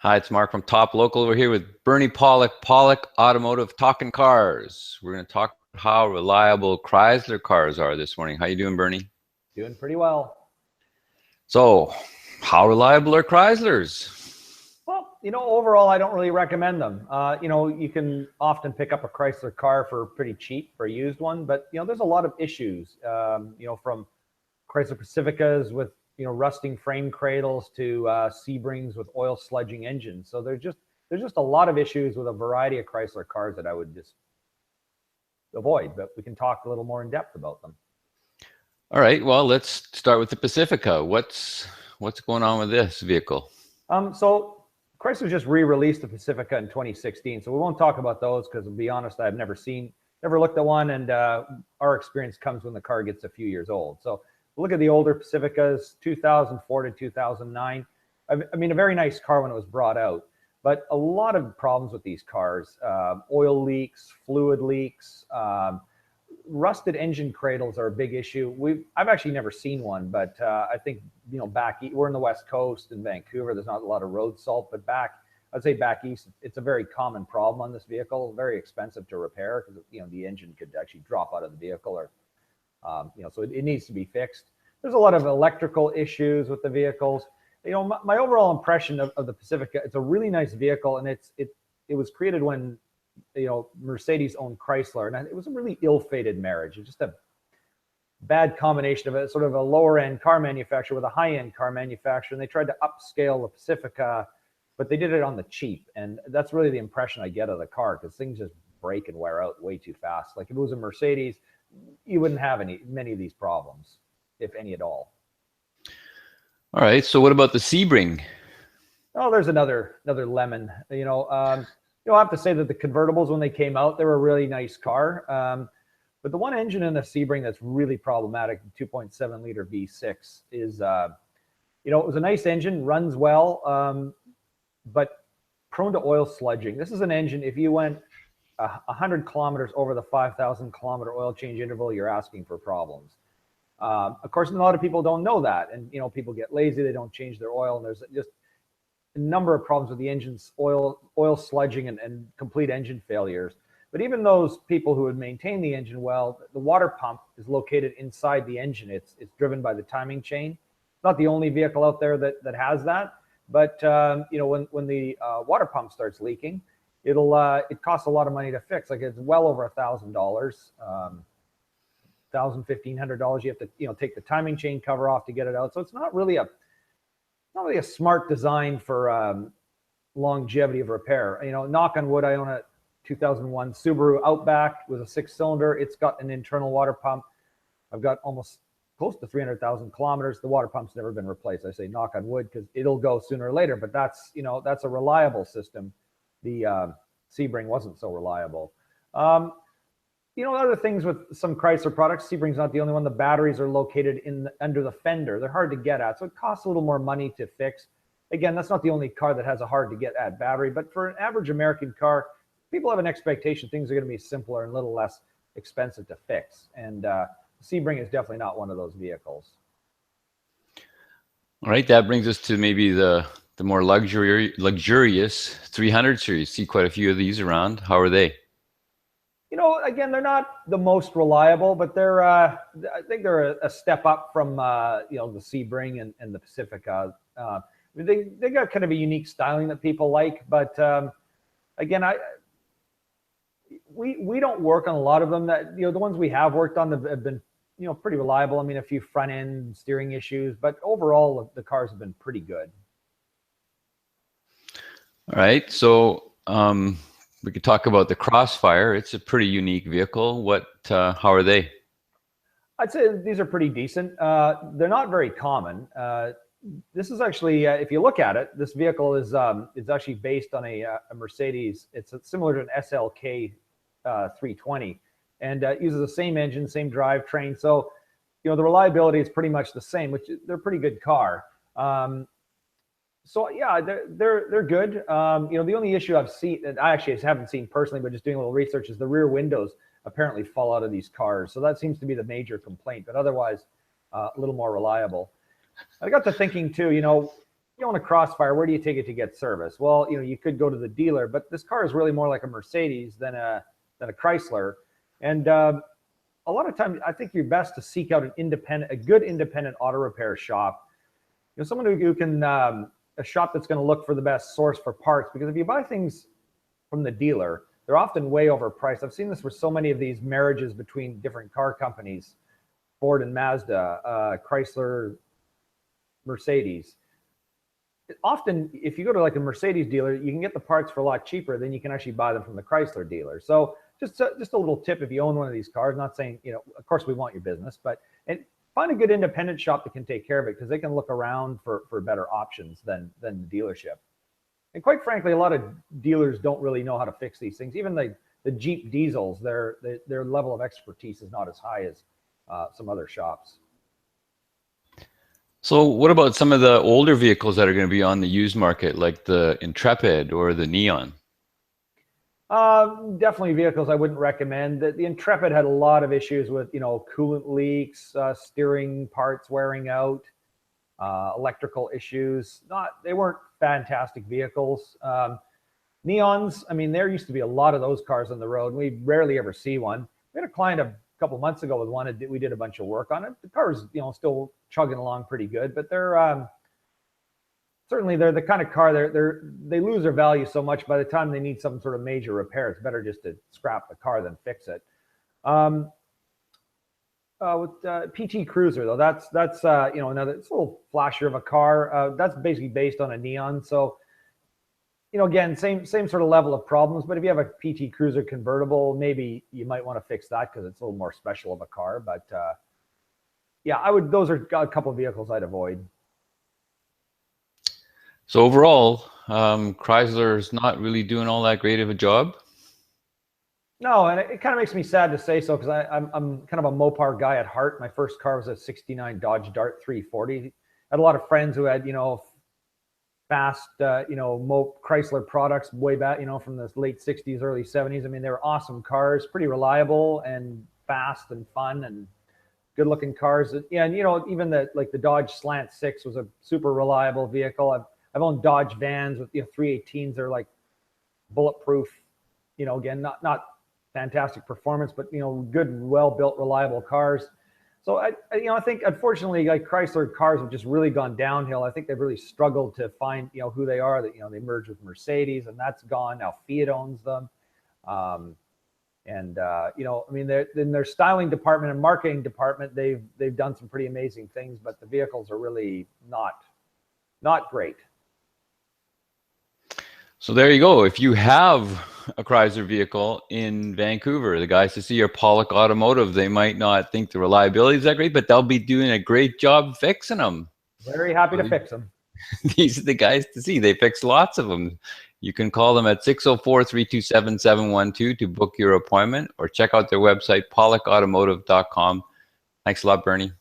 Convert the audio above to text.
Hi, it's Mark from Top Local. We're here with Bernie Pawlik, Pawlik Automotive, talking cars. We're going to talk about how reliable Chrysler cars are this morning. How you doing, Bernie? Doing pretty well. So, how reliable are Chryslers? Well, overall, I don't really recommend them. You can often pick up a Chrysler car for pretty cheap for a used one, but there's a lot of issues. From Chrysler Pacificas with rusting frame cradles to Sebrings with oil sludging engines. So there's just a lot of issues with a variety of Chrysler cars that I would just avoid. But we can talk a little more in depth about them. All right, well, let's start with the Pacifica. What's going on with this vehicle? So Chrysler just re-released the Pacifica in 2016, so we won't talk about those because, to be honest, I've never looked at one, and our experience comes when the car gets a few years old. So look at the older Pacificas, 2004 to 2009. I mean, a very nice car when it was brought out, but a lot of problems with these cars: oil leaks, fluid leaks. Rusted engine cradles are a big issue. I've actually never seen one, but I think we're in the West Coast in Vancouver. There's not a lot of road salt, but I'd say back east, it's a very common problem on this vehicle. Very expensive to repair because the engine could actually drop out of the vehicle, or so it needs to be fixed. There's a lot of electrical issues with the vehicles. My overall impression of the Pacifica, it's a really nice vehicle, and it was created when Mercedes owned Chrysler, and it was a really ill-fated marriage. It's just a bad combination of a sort of a lower-end car manufacturer with a high-end car manufacturer, and they tried to upscale the Pacifica, but they did it on the cheap, and that's really the impression I get of the car, because things just break and wear out way too fast. Like if it was a Mercedes, you wouldn't have many of these problems, if any at all. All right, so what about the Sebring? Oh, there's another lemon. I have to say that the convertibles, when they came out, they were a really nice car. But the one engine in the Sebring that's really problematic, the 2.7 liter V6, is, it was a nice engine, runs well, but prone to oil sludging. This is an engine, if you went 100 kilometers over the 5,000 kilometer oil change interval, you're asking for problems. Of course, a lot of people don't know that. And, people get lazy, they don't change their oil, and there's just a number of problems with the engine's oil sludging and complete engine failures. But even those people who would maintain the engine well, the water pump is located inside the engine. It's driven by the timing chain. Not the only vehicle out there that has that, but when the water pump starts leaking, it costs a lot of money to fix. Like it's well over $1,000, $1,500. You have to take the timing chain cover off to get it out. So it's not really a smart design for longevity of repair. Knock on wood, I own a 2001 Subaru Outback with a 6-cylinder. It's got an internal water pump. I've got almost close to 300,000 kilometers. The water pump's never been replaced. I say knock on wood because it'll go sooner or later, but that's a reliable system. The Sebring wasn't so reliable. Other things with some Chrysler products, Sebring's not the only one. The batteries are located under the fender. They're hard to get at, so it costs a little more money to fix. Again, that's not the only car that has a hard to get at battery, but for an average American car, people have an expectation things are going to be simpler and a little less expensive to fix. And Sebring is definitely not one of those vehicles. All right, that brings us to maybe the more luxurious 300 series. See quite a few of these around. How are they? Again, they're not the most reliable, but I think they're a step up from the Sebring and the Pacifica. They got kind of a unique styling that people like, but again, we don't work on a lot of them. That the ones we have worked on have been pretty reliable. I mean, a few front end steering issues, but overall the cars have been pretty good. All right, so we could talk about the Crossfire. It's a pretty unique vehicle. How are they? I'd say these are pretty decent. They're not very common. This is actually, if you look at it, this vehicle is actually based on a Mercedes. It's similar to an SLK 320, and uses the same engine, same drivetrain. So, the reliability is pretty much the same, which they're a pretty good car. So yeah, they're good. The only issue I've seen, that I actually haven't seen personally, but just doing a little research, is the rear windows apparently fall out of these cars. So that seems to be the major complaint, but otherwise a little more reliable. I got to thinking too, you own a Crossfire, where do you take it to get service? Well, you could go to the dealer, but this car is really more like a Mercedes than a Chrysler. And a lot of times, I think you're best to seek out a good independent auto repair shop. Someone who can, a shop that's going to look for the best source for parts. Because if you buy things from the dealer, they're often way overpriced. I've seen this with so many of these marriages between different car companies, Ford and Mazda, Chrysler, Mercedes. Often, if you go to like a Mercedes dealer, you can get the parts for a lot cheaper than you can actually buy them from the Chrysler dealer. So just a little tip, if you own one of these cars, not saying, of course we want your business, but find a good independent shop that can take care of it, because they can look around for better options than the dealership. And quite frankly, a lot of dealers don't really know how to fix these things. Even the Jeep diesels, their level of expertise is not as high as some other shops. So what about some of the older vehicles that are going to be on the used market, like the Intrepid or the Neon? Definitely vehicles I wouldn't recommend. The Intrepid had a lot of issues with, coolant leaks, steering parts wearing out, electrical issues. They weren't fantastic vehicles. Neons, I mean, there used to be a lot of those cars on the road, and we rarely ever see one. We had a client a couple months ago with one. We did a bunch of work on it. The car's, still chugging along pretty good, but they're certainly they're the kind of car they lose their value so much by the time they need some sort of major repair. It's better just to scrap the car than fix it. With PT Cruiser though, that's another, it's a little flashier of a car. That's basically based on a Neon. So, again, same sort of level of problems. But if you have a PT Cruiser convertible, maybe you might want to fix that because it's a little more special of a car. But yeah, those are a couple of vehicles I'd avoid. So overall, Chrysler's not really doing all that great of a job. No, and it kind of makes me sad to say so, because I'm kind of a Mopar guy at heart. My first car was a '69 Dodge Dart 340. I had a lot of friends who had fast Chrysler products way back, from the late '60s, early '70s. I mean, they were awesome cars, pretty reliable and fast and fun and good looking cars. Yeah, and even the Dodge Slant 6 was a super reliable vehicle. I've owned Dodge vans with 318s. They're like bulletproof. Again, not fantastic performance, but good, well-built, reliable cars. So I think unfortunately, like, Chrysler cars have just really gone downhill. I think they've really struggled to find who they are. That they merged with Mercedes, and that's gone now. Fiat owns them, and I mean, in their styling department and marketing department, they've done some pretty amazing things, but the vehicles are really not great. So there you go. If you have a Chrysler vehicle in Vancouver, the guys to see are Pawlik Automotive. They might not think the reliability is that great, but they'll be doing a great job fixing them. Very happy to fix them. These are the guys to see. They fix lots of them. You can call them at 604-327-712 to book your appointment, or check out their website, pawlikautomotive.com. Thanks a lot, Bernie.